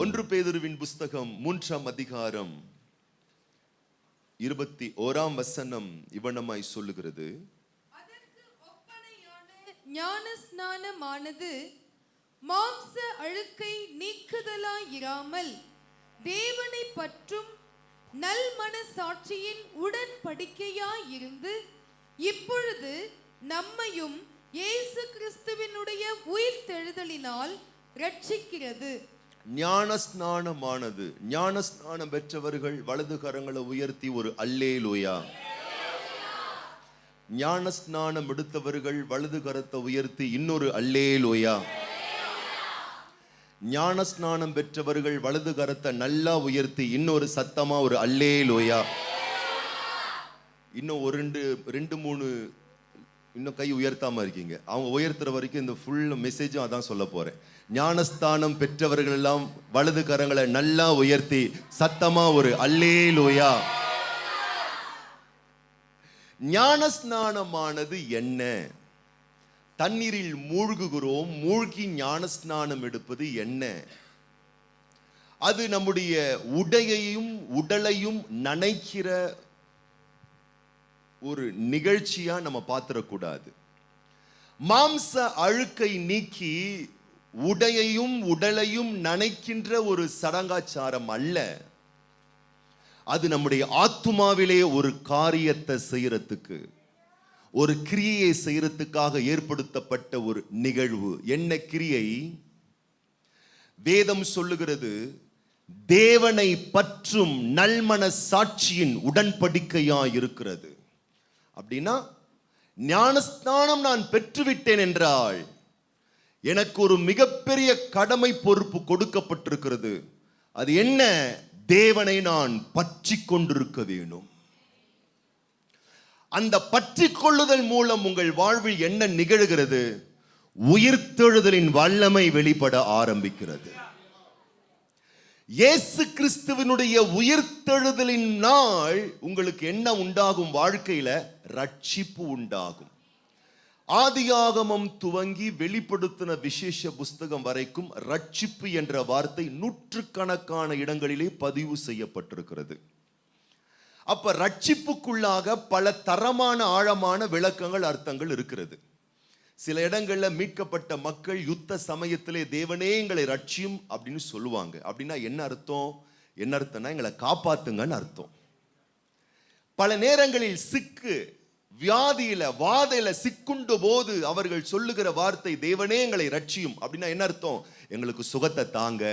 1 பேதுருவின் புஸ்தகம் 3ஆம் அதிகாரம் 21ஆம் வசனம் இவ்வண்ணமாய் சொல்லுகிறது. அதற்கு ஒப்பனையான ஞானஸ்நானமானது மாம்ச அழுக்கை நீக்குதலாயிராமல் தேவனை பற்றும் நல் மனசாட்சியின் உடன்படிக்கையாயிருந்து இப்பொழுது நம்மையும் இயேசு கிறிஸ்துவினுடைய உயிர்த்தெழுதலினால் ரட்சிக்கிறது. ஞானஸ்நானமானது, ஞானஸ்நானம் பெற்றவர்கள் வலது கரங்களை உயர்த்தி ஒரு அல்லேலூயா. ஞானஸ்நானம் எடுத்தவர்கள் வலது கரத்தை உயர்த்தி இன்னொரு அல்லேலூயா. ஞானஸ்நானம் பெற்றவர்கள் வலது கரத்தை நல்லா உயர்த்தி இன்னொரு சத்தமா ஒரு அல்லேலூயா. இன்னும் ஒரு ரெண்டு மூணு இன்னும் கை உயர்த்தாம இருக்கீங்க. அவங்க உயர்த்துற வரைக்கும் இந்த ஃபுல் மெசேஜும் அதான் சொல்ல போறேன். ஞானஸ்தானம் பெற்றவர்கள் எல்லாம் வலது கரங்களை நல்லா உயர்த்தி சத்தமா ஒரு அல்லேலூயா. ஞானஸ்நானமானது என்ன? தண்ணீரில் மூழ்குகிறோம், மூழ்கி ஞானஸ்நானம் எடுப்பது என்ன? அது நம்முடைய உடையையும் உடலையும் நனைக்கிற ஒரு நிகழ்ச்சியா நம்ம பார்த்திடக்கூடாது. மாம்ச அழுக்கை நீக்கி உடையையும் உடலையும் நனைக்கின்ற ஒரு சடங்காச்சாரம் அல்ல. அது நம்முடைய ஆத்துமாவிலே ஒரு காரியத்தை செய்யறதுக்கு, ஒரு கிரியை செய்யறதுக்காக ஏற்படுத்தப்பட்ட ஒரு நிகழ்வு. என்ன கிரியை? வேதம் சொல்லுகிறது, தேவனை பற்றும் நல்மன சாட்சியின் உடன்படிக்கையா இருக்கிறது. அப்படின்னா ஞானஸ்நானம் நான் பெற்றுவிட்டேன் என்றால் எனக்கு ஒரு மிகப்பெரிய கடமை பொறுப்பு கொடுக்கப்பட்டிருக்கிறது. அது என்ன? தேவனை நான் பற்றி கொண்டிருக்க வேண்டும். அந்த பற்றி கொள்ளுதல் மூலம் உங்கள் வாழ்வில் என்ன நிகழ்கிறது? உயிர்த்தெழுதலின் வல்லமை வெளிப்பட ஆரம்பிக்கிறது. இயேசு கிறிஸ்துவினுடைய உயிர்த்தெழுதலின் நாள் உங்களுக்கு என்ன உண்டாகும்? வாழ்க்கையில ரட்சிப்பு உண்டாகும். ஆதியாகமம் துவங்கி வெளிப்படுத்தின விசேஷ புஸ்தகம் வரைக்கும் ரட்சிப்பு என்ற வார்த்தை நூற்றுக்கணக்கான இடங்களிலே பதிவு செய்யப்பட்டிருக்கிறது. அப்ப ரட்சிப்புக்குள்ளாக பல தரமான ஆழமான விளக்கங்கள், அர்த்தங்கள் இருக்கிறது. சில இடங்கள்ல மீட்கப்பட்ட மக்கள் யுத்த சமயத்திலே தேவனே எங்களை ரட்சியும் அப்படின்னு சொல்லுவாங்க. அப்படின்னா என்ன அர்த்தம்? என்ன அர்த்தம்னா எங்களை காப்பாத்துங்கன்னு அர்த்தம். பல நேரங்களில் சிக்கு வியாதியில வாதையில சிக்குண்டு போது அவர்கள் சொல்லுகிற வார்த்தை தேவனே எங்களை ரட்சியும். அப்படின்னா என்ன அர்த்தம்? எங்களுக்கு சுகத்தை தாங்க.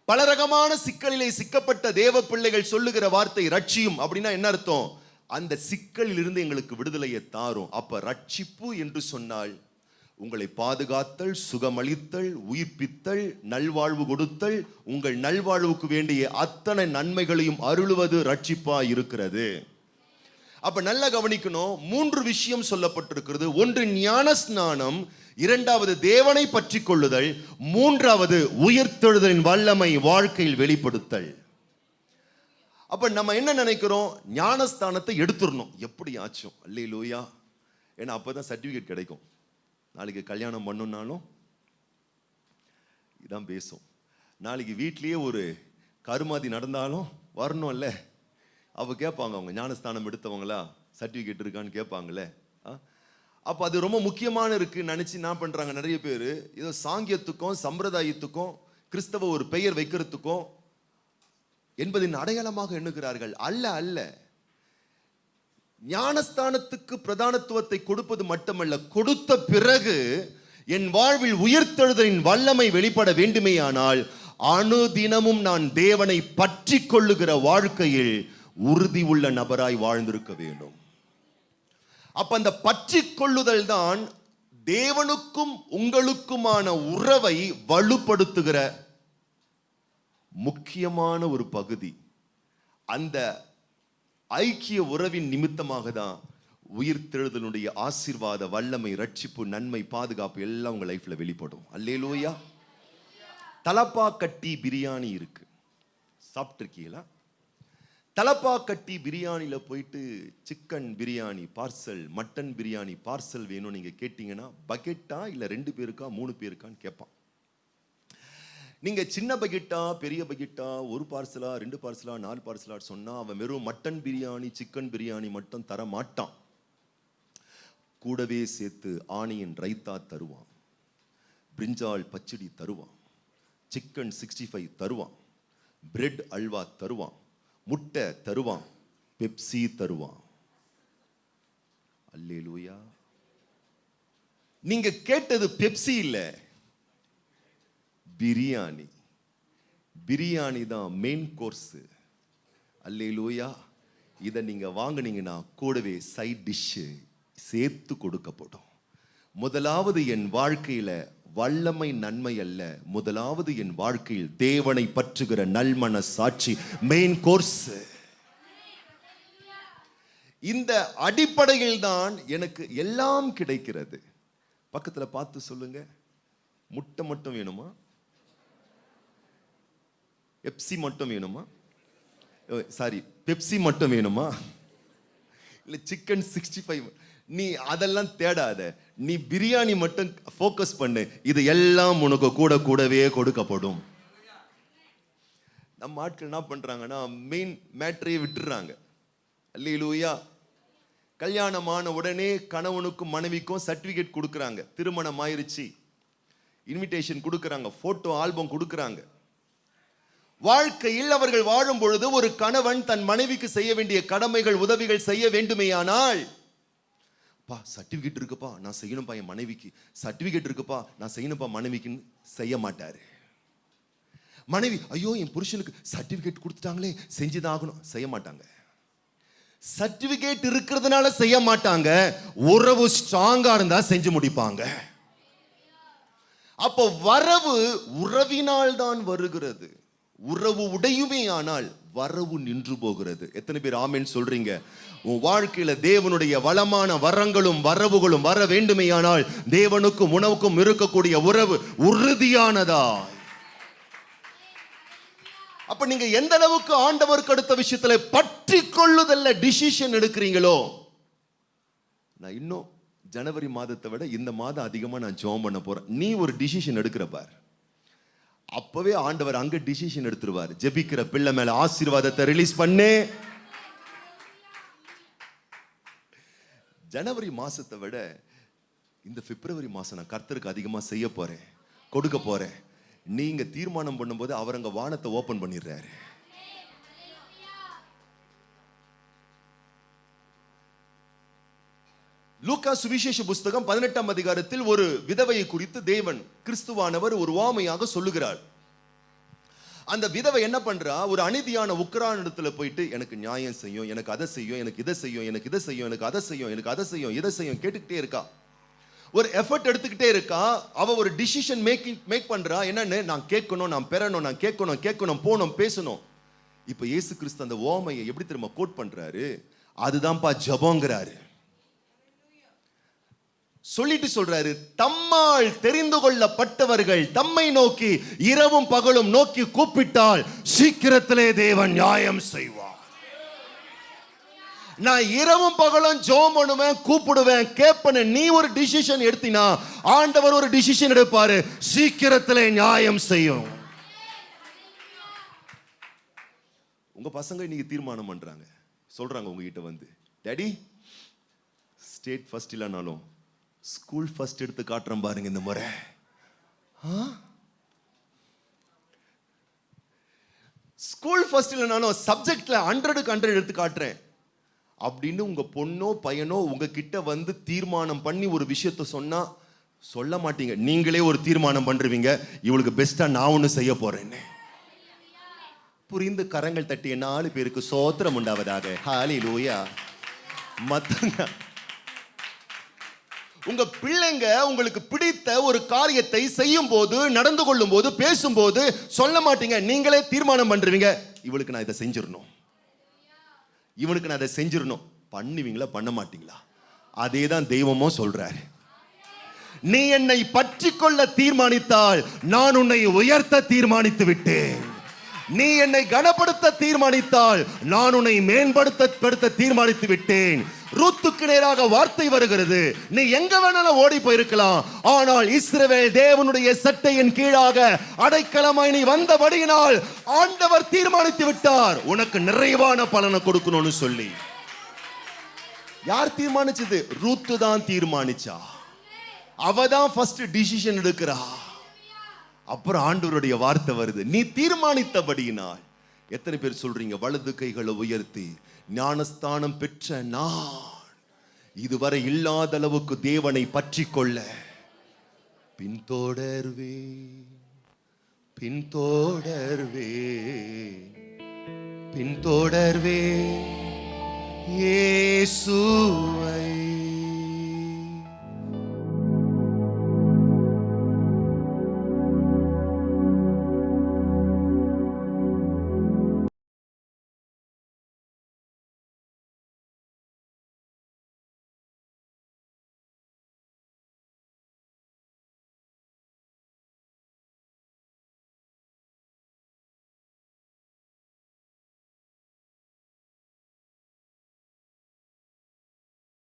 பல ரகமான சிக்கலிலே சிக்கப்பட்ட தேவ பிள்ளைகள் சொல்லுகிற வார்த்தை ரட்சியும். அப்படின்னா என்ன அர்த்தம்? அந்த சிக்கலில் இருந்து எங்களுக்கு விடுதலையை தாரும். அப்ப ரட்சிப்பு என்று சொன்னால் உங்களை பாதுகாத்தல், சுகமளித்தல், உயிர்ப்பித்தல், நல்வாழ்வு கொடுத்தல், உங்கள் நல்வாழ்வுக்கு வேண்டிய அத்தனை நன்மைகளையும் அருளுவது ரட்சிப்பா இருக்கிறது. அப்ப நல்லா கவனிக்கணும். 3 விஷயம் சொல்லப்பட்டிருக்கிறது. 1 ஞானஸ்நானம், 2வது தேவனை பற்றி கொள்ளுதல், 3வது உயிர்த்தெழுதலின் வல்லமை வாழ்க்கையில் வெளிப்படுத்தல். அப்ப நம்ம என்ன நினைக்கிறோம்? ஞானஸ்தானத்தை எடுத்துடணும் எப்படியாச்சும். அல்லேலூயா. ஏன்னா அப்பதான் சர்டிபிகேட் கிடைக்கும். நாளைக்கு கல்யாணம் பண்ணுனாலும் இதான் பேசும். நாளைக்கு வீட்லயே ஒரு கருமாதி நடந்தாலும் வரணும்ல. அவ கேட்பாங்க, அவங்க ஞானஸ்தானம் எடுத்தவங்களா, சர்டிபிகேட் இருக்கான்னு கேட்பாங்களே. அப்ப அது ரொம்ப முக்கியமான இருக்கு நினைச்சு என்ன பண்றாங்க நிறைய பேர், ஏதோ சாங்கியத்துக்கும் சம்பிரதாயத்துக்கும் கிறிஸ்தவ ஒரு பெயர் வைக்கிறதுக்கும் என்பதின் அடையாளமாக எண்ணுகிறார்கள். அல்ல அல்ல. ஞானஸ்தானத்துக்கு பிரதானத்துவத்தை கொடுப்பது மட்டுமல்ல, கொடுத்த பிறகு என் வாழ்வில் உயிர்த்தெழுதலின் வல்லமை வெளிப்பட வேண்டுமேயானால் அனுதினமும் நான் தேவனை பற்றி கொள்ளுகிற வாழ்க்கையில் உறுதி உள்ள நபராய் வாழ்ந்திருக்க வேண்டும். அப்ப அந்த பற்றி கொள்ளுதல் தான் தேவனுக்கும் உங்களுக்குமான உறவை வலுப்படுத்துகிற முக்கியமான ஒரு பகுதி. அந்த ஐக்கிய உறவின் நிமித்தமாக தான் உயிர்த்தெழுதலுடைய ஆசீர்வாத வல்லமை, ரட்சிப்பு, நன்மை, பாதுகாப்பு எல்லாம் உங்க லைஃப்ல வெளிப்படும். அல்லேலூயா. தலப்பா கட்டி பிரியாணி இருக்கு, சாப்பிட்டிருக்கீங்களா? தலப்பா கட்டி பிரியாணியில போயிட்டு chicken biryani parcel, mutton biryani parcel வேணும் நீங்க கேட்டீங்கன்னா பக்கெட்டா இல்ல 2 பேருக்கா 3 பேருக்கான்னு கேட்பான். நீங்க சின்ன பக்கெட்டா பெரிய பக்கெட்டா, ஒரு பார்சலா 2 பார்சலா 4 பார்சலா சொன்னா அவன் வெறும் மட்டன் பிரியாணி சிக்கன் பிரியாணி மட்டும் தர மாட்டான். கூடவே சேர்த்து ஆனியன் ரைத்தா தருவான், பிரிஞ்சால் பச்சடி தருவான், சிக்கன் 65 தருவான், பிரெட் அல்வா தருவான், முட்டை தருவான், பெப்சி தருவான். அல்லேலூயா. நீங்க கேட்டது பெப்சி இல்ல, பிரியாணி. பிரியாணி தான் மெயின் கோர்ஸ். அல்லேலூயா. இதை நீங்க வாங்குனீங்கன்னா கூடவே சைட் டிஷ் சேர்த்து கொடுக்கப்படும். முதலாவது என் வாழ்க்கையில வல்லமை நன்மை அல்ல, முதலாவது என் வாழ்க்கையில் தேவனை பற்றுகிற நல்மன சாட்சி மெயின் கோர்ஸ். இந்த அடிப்படையில் தான் எனக்கு எல்லாம் கிடைக்கிறது. பக்கத்துல பார்த்து சொல்லுங்க, முட்டை மட்டும் வேணுமா? பெப்சி மட்டும் வேணுமா? சாரி, பெப்சி மட்டும் வேணுமா? இல்ல சிக்கன் 65? நீ அதெல்லாம் தேடாத, நீ பிரியாணி மட்டும் ஃபோக்கஸ் பண்ணு, இது எல்லாம் உனக்கு கூட கூடவே கொடுக்கப்படும். நம்ம ஆட்கள் என்ன பண்றாங்கன்னா மெயின் மேட்டரையே விட்டுறாங்க. அல்லேலூயா. கல்யாணமான உடனே கணவனுக்கும் மனைவிக்கும் சர்டிபிகேட் கொடுக்குறாங்க, திருமணம் ஆயிருச்சு, இன்விடேஷன் கொடுக்குறாங்க, போட்டோ ஆல்பம் கொடுக்குறாங்க. வாழ்க்கையில் அவர்கள் வாழும் பொழுது ஒரு கணவன் தன் மனைவிக்கு செய்ய வேண்டிய கடமைகள் உதவிகள் செய்ய வேண்டுமேயானால், பா சர்டிபிகேட் இருக்குப்பா நான் செய்யணும்பா என் மனைவிக்கு, சர்டிபிகேட் இருக்குப்பா நான் செய்யணும்பா மனைவிக்குன்னு செய்ய மாட்டாரு. மனைவி ஐயோ என் புருஷனுக்கு சர்டிபிகேட் கொடுத்துட்டாங்களே செஞ்சுதான் ஆகணும், செய்ய மாட்டாங்க. சர்டிபிகேட் இருக்கிறதுனால செய்ய மாட்டாங்க, உறவு ஸ்ட்ராங்கா இருந்தா செஞ்சு முடிப்பாங்க. அப்போ வரவு உறவினால் தான் வருகிறது, உறவு உடையுமே ஆனால் வரவு நின்று போகிறது. எத்தனை பேர் ஆமென் சொல்றீங்க? உன் வாழ்க்கையில தேவனுடைய வளமான வரங்களும் வரவுகளும் வர வேண்டுமேயானால் தேவனுக்கும் உணவுக்கும் இருக்கக்கூடிய உறவு உறுதியானதா. அப்ப நீங்க எந்த அளவுக்கு ஆண்டவருக்கு அடுத்த விஷயத்துல பற்றி கொள்ளுதல்ல டிசிஷன் எடுக்கிறீங்களோ, நான் இன்னும் ஜனவரி மாதத்தை விட இந்த மாதம் அதிகமா நான் ஜெபம் பண்ண போறேன். நீ ஒரு டிசிஷன் எடுக்கிற பார், அப்பவே ஆண்டவர் அங்க டிசிஷன் எடுத்துருவார். ஜெபிக்கிற பிள்ளை மேல ஆசீர்வாதத்தை ரிலீஸ் பண்ணு. ஜனவரி மாசத்தை விட இந்த பிப்ரவரி மாசம் நான் கர்த்தருக்கு அதிகமா செய்ய போறேன், கொடுக்க போறேன். நீங்க தீர்மானம் பண்ணும்போது அவர் அங்க வானத்தை ஓபன் பண்ணிடுறாரு. லூக்கா சுவிசேஷ புஸ்தகம் 18ஆம் அதிகாரத்தில் ஒரு விதவையை குறித்து தேவன் கிறிஸ்துவானவர் ஒரு உவமையாக சொல்லுகிறார். அந்த விதவை என்ன பண்றா, ஒரு அநீதியான உக்கிரான இடத்துல போயிட்டு எனக்கு நியாயம் செய்யும், எனக்கு அதை செய்யும், எனக்கு இதை செய்யும், எனக்கு இதை செய்யும், எனக்கு அதை செய்யும், எனக்கு அதை செய்யும், இதை செய்யும் கேட்டுக்கிட்டே இருக்கா. ஒரு எஃபர்ட் எடுத்துக்கிட்டே இருக்கா. அவ ஒரு டிசிஷன் மேக் பண்றா. என்னன்னு, நான் கேட்கணும், நான் பெறணும், நான் கேட்கணும் போகணும் பேசணும். இப்ப இயேசு கிறிஸ்து அந்த உவமையை எப்படி தெரியுமா கோட் பண்றாரு? அதுதான்ப்பா ஜெபம்ங்கறாரு. சொல்லிட்டு சொல்றாரு, தம்மால் தெரிந்து கொள்ளப்பட்டவர்கள் தம்மை நோக்கி இரவும் பகலும் நோக்கி கூப்பிட்டால் சீக்கிரத்திலே தேவன் நியாயம் செய்வார். நான் இரவும் பகலும் ஜெபம் பண்ணுவேன், கூப்பிடுவேன், கேட்பேன். நீ ஒரு டிசிஷன் எடுத்தினா ஆண்டவர் ஒரு டிசிஷன் எடுப்பாரு, சீக்கிரத்திலே நியாயம் செய்யும். உங்க பசங்க இன்னைக்கு தீர்மானம் பண்றாங்க, சொல்றாங்க உங்ககிட்ட வந்து, டாடி ஸ்டேட் ஃபர்ஸ்ட் இல்லைனாலும் ஸ்கூல் ஃபர்ஸ்ட் எடுத்து காட்டுறேன் பாருங்க இந்த முறை. ஸ்கூல் ஃபர்ஸ்ட் இல்லைனாலும் சப்ஜெக்ட்ல 100க்கு 100 எடுத்து காட்டுறேன் அப்படின்னு உங்க பொண்ணோ பையனோ உங்ககிட்ட வந்து தீர்மானம் பண்ணி ஒரு விஷயத்த சொன்னா சொல்ல மாட்டீங்க, நீங்களே ஒரு தீர்மானம் பண்றீங்க, இவளுக்கு பெஸ்டா நான் ஒண்ணு செய்ய போறேன்னு. புரிந்து கரங்கள் தட்டிய 4 பேருக்கு சோத்திரம் உண்டாவதாக. ஹல்லேலூயா. மத்தங்க உங்க பிள்ளைங்க உங்களுக்கு பிடித்த ஒரு காரியத்தை செய்யும் போது, நடந்து கொள்ளும் போது, பேசும்போது சொல்ல மாட்டீங்க, நீங்களே தீர்மானம் பண்றீங்க, இவளுக்கு நான் இதை செஞ்சிடணும், இவனுக்கு நான் அதை செஞ்சிடணும். பண்ணுவீங்களா பண்ண மாட்டீங்களா? அதே தான் தெய்வமும் சொல்றாரு. நீ என்னை பற்றி கொள்ள தீர்மானித்தால் நான் உன்னை உயர்த்த தீர்மானித்து விட்டேன். நீ என்னை கனப்படுத்த தீர்மானித்தால் நான் உன்னை மேம்படுத்த தீர்மானித்து விட்டேன். ரூத்துக்கு நேராக வார்த்தை வருகிறது. நீ எங்க வேணாலும் ஓடி போயிருக்கலாம், ஆனால் இஸ்ரவேல் தேவனுடைய சட்டையின் கீழாக அடைக்கலமாய் நீ வந்தபடியினால் ஆண்டவர் தீர்மானித்து விட்டார் உனக்கு நிறைவான பலனை கொடுக்கணும்னு சொல்லி. யார் தீர்மானிச்சது? ரூத்து தான் தீர்மானிச்சா. அவ தான் ஃபர்ஸ்ட் டிசிஷன் எடுக்கிறா. அப்புறம் ஆண்டவருடைய வார்த்தை வருது, நீ தீர்மானித்தபடியினால். எத்தனை பேர் சொல்றீங்க வலது கைகளை உயர்த்தி, ஞானஸ்தானம் பெற்ற நான் இதுவரை இல்லாத அளவுக்கு தேவனை பற்றி கொள்ள பின்தொடர்வே பின்தொடர்வே பின்தொடர்வே இயேசுவை